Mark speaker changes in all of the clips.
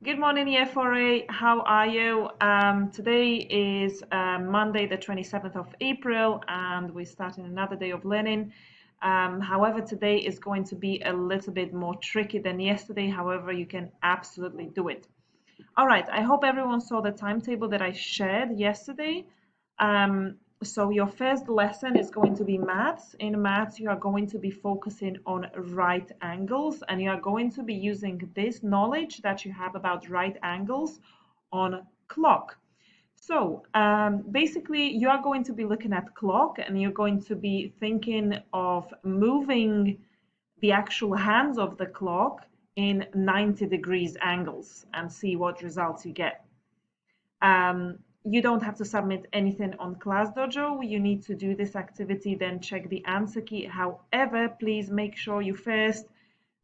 Speaker 1: Good morning, Year 4A. How are you? Today is Monday, the 27th of April, and we're starting another day of learning. However, today is going to be a little bit more tricky than yesterday. However, you can absolutely do it. All right, I hope everyone saw the timetable that I shared yesterday. So your first lesson is going to be maths. In maths, you are going to be focusing on right angles, and you are going to be using this knowledge that you have about right angles on clock. So basically, you are going to be looking at clock, and you're going to be thinking of moving the actual hands of the clock in 90 degrees angles and see what results you get. You don't have to submit anything on ClassDojo. You need to do this activity, then check the answer key. However, please make sure you first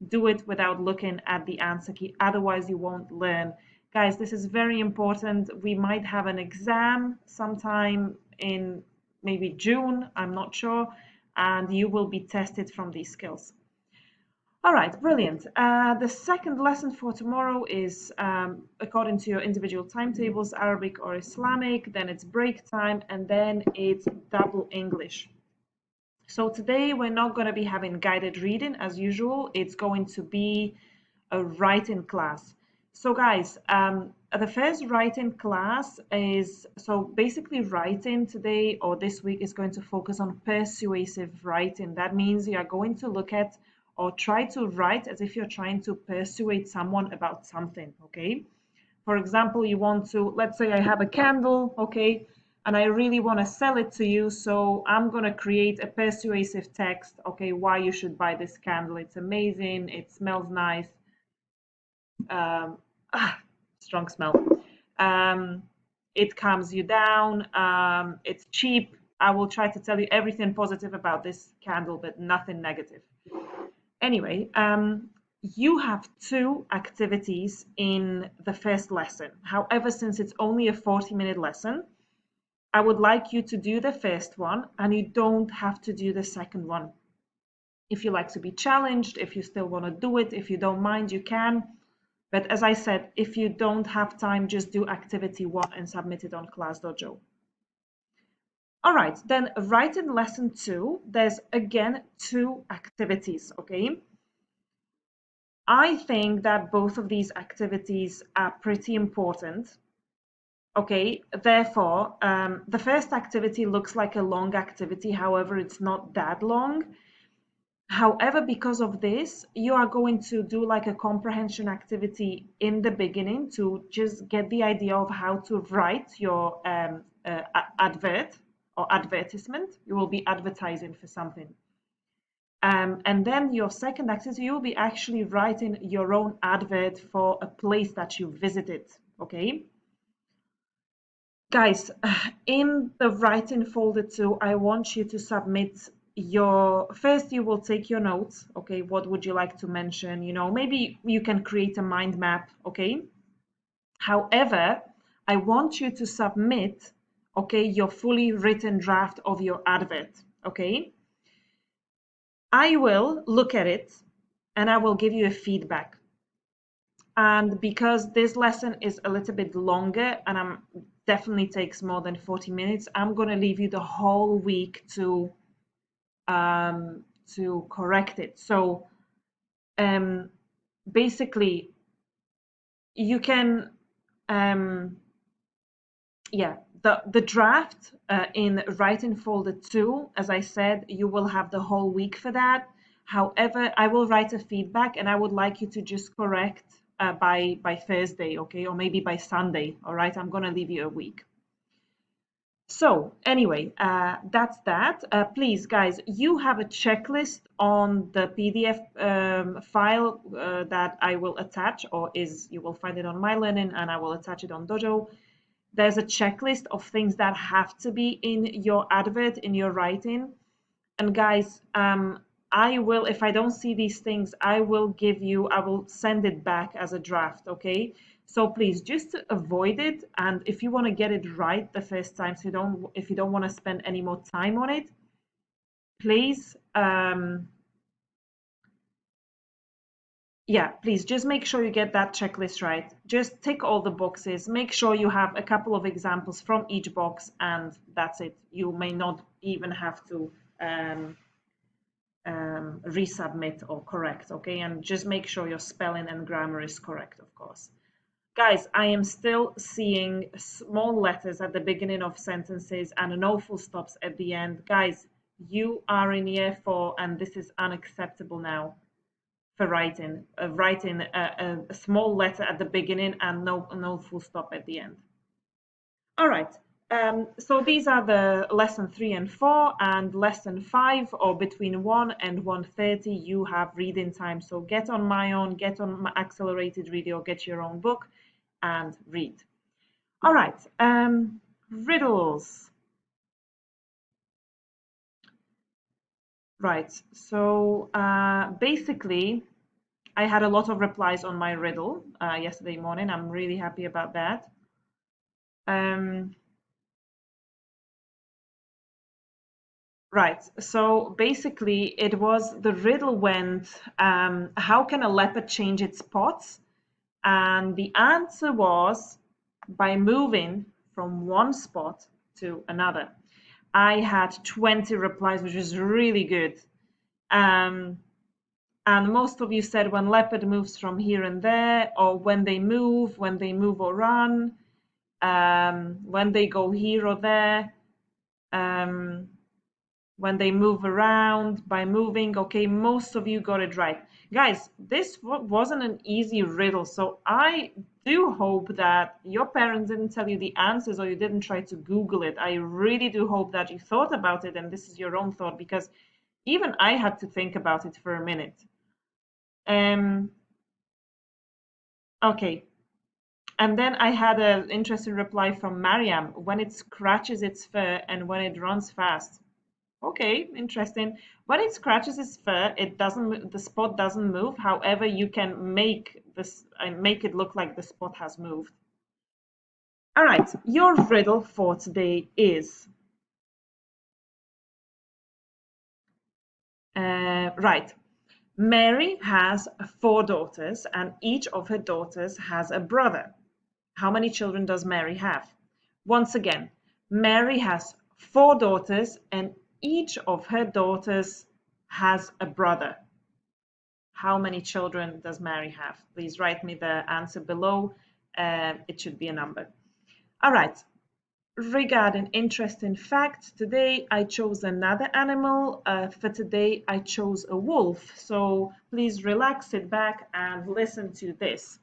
Speaker 1: do it without looking at the answer key. Otherwise, you won't learn. Guys, this is very important. We might have an exam sometime in maybe June, I'm not sure, and you will be tested from these skills. All right, brilliant. The second lesson for tomorrow is according to your individual timetables, Arabic or Islamic, then it's break time, and then it's double English. So today we're not going to be having guided reading as usual. It's going to be a writing class. So guys, the first writing class is, so basically writing today or this week is going to focus on persuasive writing. That means you are going to look at or try to write as if you're trying to persuade someone about something, okay? For example, you want to, let's say I have a candle, okay, and I really want to sell it to you, so I'm going to create a persuasive text, okay, why you should buy this candle. It's amazing, it smells nice, um, strong smell. Um, it calms you down, it's cheap. I will try to tell you everything positive about this candle, but nothing negative. Anyway, you have two activities in the first lesson. However, since it's only a 40-minute lesson, I would like you to do the first one and you don't have to do the second one. If you like to be challenged, if you still want to do it, if you don't mind, you can. But as I said, if you don't have time, just do activity one and submit it on ClassDojo. All right, then writing lesson two, there's again two activities, okay? I think that both of these activities are pretty important. Okay, therefore, the first activity looks like a long activity, however, it's not that long. However, because of this, you are going to do like a comprehension activity in the beginning to just get the idea of how to write your advert or advertisement. You will be advertising for something. And then your second activity, you'll be actually writing your own advert for a place that you visited, okay? Guys, in the writing folder too, I want you to submit your, first you will take your notes, okay? What would you like to mention? You know, maybe you can create a mind map, okay? However, I want you to submit, okay, your fully written draft of your advert, okay? I will look at it and I will give you a feedback. And because this lesson is a little bit longer and I'm definitely takes more than 40 minutes, I'm going to leave you the whole week to correct it. So basically you can yeah, the draft in writing folder 2, as I said, you will have the whole week for that. However, I will write a feedback and I would like you to just correct by Thursday, okay, or maybe by Sunday. All right, I'm gonna leave you a week. So anyway, that's that. Please, guys, you have a checklist on the PDF file that I will attach, or is you will find it on My Learning, and I will attach it on Dojo. There's a checklist of things that have to be in your advert, in your writing. And guys, I will, if I don't see these things, I will send it back as a draft, okay? So please, just to avoid it, and if you want to get it right the first time, so if you don't want to spend any more time on it, please, Yeah, please just make sure you get that checklist right. Just tick all the boxes. Make sure you have a couple of examples from each box, and that's it. You may not even have to um, resubmit or correct, okay? And just make sure your spelling and grammar is correct, of course. Guys, I am still seeing small letters at the beginning of sentences and no full stops at the end. Guys, you are in year 4 and this is unacceptable now for writing a small letter at the beginning and no full stop at the end. All right. So these are the lesson 3 and 4, and lesson 5, or between 1 and 1:30, you have reading time. So get on my own, get on my accelerated reading, or get your own book and read. All right. Riddles. Right. So basically, I had a lot of replies on my riddle yesterday morning. I'm really happy about that. Right. So basically, it was the riddle went, how can a leopard change its spots? And the answer was by moving from one spot to another. I had 20 replies, which was really good. Um, and most of you said when leopard moves from here and there, or when they move or run, when they go here or there. Um, when they move around by moving. Okay, most of you got it right. Guys, this wasn't an easy riddle, so I do hope that your parents didn't tell you the answers or you didn't try to Google it. I really do hope that you thought about it and this is your own thought, because even I had to think about it for a minute. Okay, and then I had an interesting reply from Mariam: when it scratches its fur and when it runs fast. Okay, interesting. When it scratches its fur, it doesn't, the spot doesn't move. However, you can make this make it look like the spot has moved. All right, your riddle for today is right. Mary has 4 daughters, and each of her daughters has a brother. How many children does Mary have? Once again, Mary has 4 daughters, and each of her daughters has a brother. How many children does Mary have? Please write me the answer below. It should be a number. All right. Regarding interesting facts, today I chose another animal. For today, I chose a wolf. So please relax, sit back, and listen to this.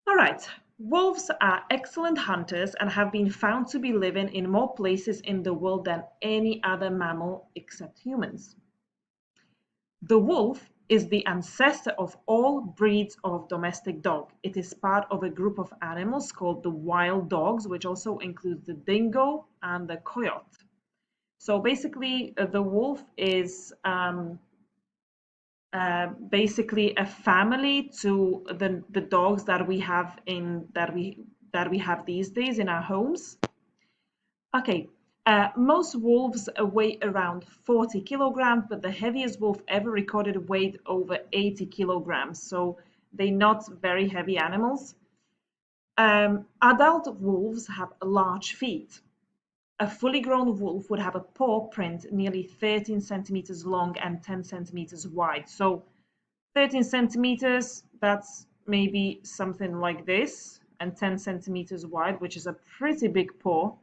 Speaker 1: All right. Wolves are excellent hunters and have been found to be living in more places in the world than any other mammal except humans. The wolf is the ancestor of all breeds of domestic dog. It is part of a group of animals called the wild dogs, which also includes the dingo and the coyote. So basically, the wolf is basically a family to the dogs that we have that we have these days in our homes. Okay, most wolves weigh around 40 kilograms, but the heaviest wolf ever recorded weighed over 80 kilograms, so they're not very heavy animals. Adult wolves have large feet. A fully grown wolf would have a paw print nearly 13 centimeters long and 10 centimeters wide. So 13 centimeters, that's maybe something like this, and 10 centimeters wide, which is a pretty big paw.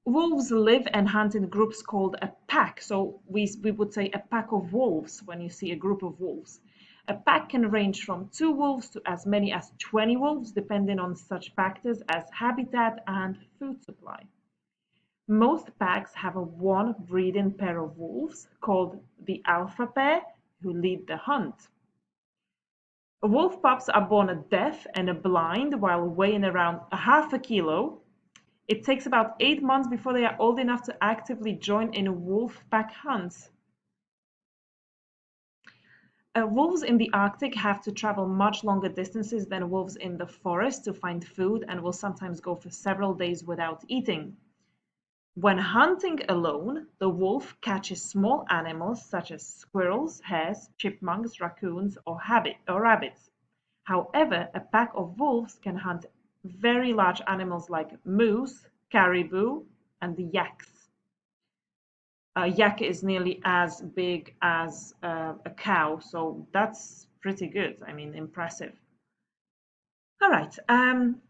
Speaker 1: Wolves live and hunt in groups called a pack. So we would say a pack of wolves when you see a group of wolves. A pack can range from 2 wolves to as many as 20 wolves, depending on such factors as habitat and food supply. Most packs have a one breeding pair of wolves called the alpha pair who lead the hunt. Wolf pups are born deaf and blind while weighing around a half a kilo. It takes about 8 months before they are old enough to actively join in wolf pack hunts. Wolves in the Arctic have to travel much longer distances than wolves in the forest to find food and will sometimes go for several days without eating. When hunting alone, the wolf catches small animals such as squirrels, hares, chipmunks, raccoons, or rabbits. However, a pack of wolves can hunt very large animals like moose, caribou, and the yaks. A yak is nearly as big as a cow, so that's pretty good. I mean, impressive. All right.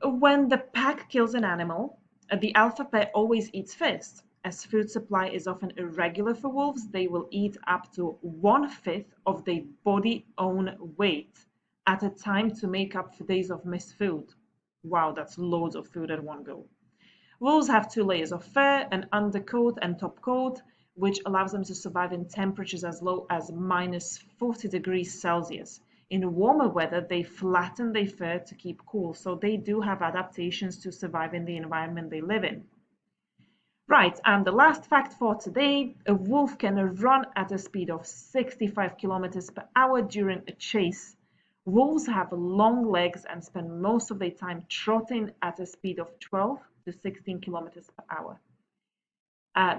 Speaker 1: When the pack kills an animal, the alpha pair always eats first. As food supply is often irregular for wolves, they will eat up to 1/5 of their body own weight at a time to make up for days of missed food. Wow, that's loads of food at one go. Wolves have two layers of fur, an undercoat and top coat, which allows them to survive in temperatures as low as -40 degrees Celsius. In warmer weather, they flatten their fur to keep cool, so they do have adaptations to survive in the environment they live in. Right, and the last fact for today, a wolf can run at a speed of 65 kilometers per hour during a chase. Wolves have long legs and spend most of their time trotting at a speed of 12 to 16 kilometers per hour.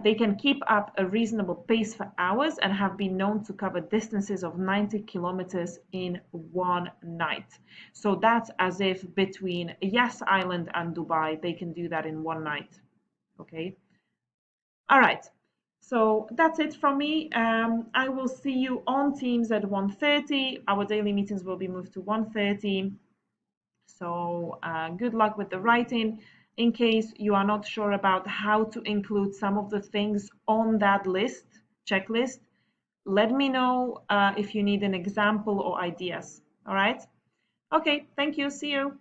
Speaker 1: They can keep up a reasonable pace for hours and have been known to cover distances of 90 kilometers in one night. So that's as if between Yas Island and Dubai, they can do that in one night. Okay. All right. So that's it from me. I will see you on Teams at 1:30. Our daily meetings will be moved to 1:30. So good luck with the writing. In case you are not sure about how to include some of the things on that list, checklist, let me know if you need an example or ideas. All right. Okay. Thank you. See you.